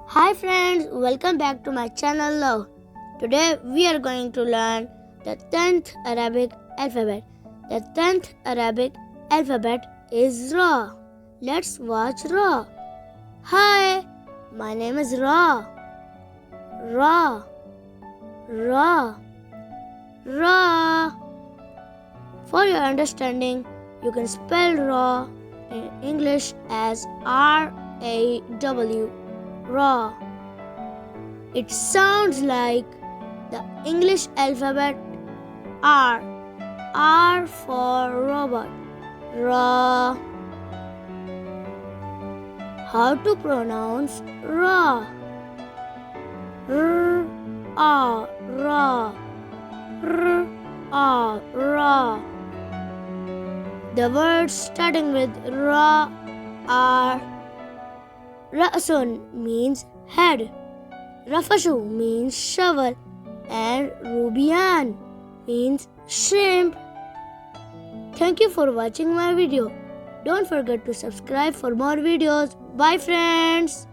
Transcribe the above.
Hi friends, welcome back to my channel Love. Today we are going to learn the 10th Arabic alphabet. The 10th Arabic alphabet is Ra. Let's watch Ra. Hi, my name is Ra. Ra. Ra. Ra. For your understanding, you can spell Ra in English as R-A-W. Raw. It sounds like the English alphabet R. R for robot. Raw. How to pronounce raw? R-A, raw. R-A, raw. The words starting with ra are Ra'sun means head, Rafashu means shovel, and Rubian means shrimp. Thank you for watching my video. Don't forget to subscribe for more videos. Bye friends.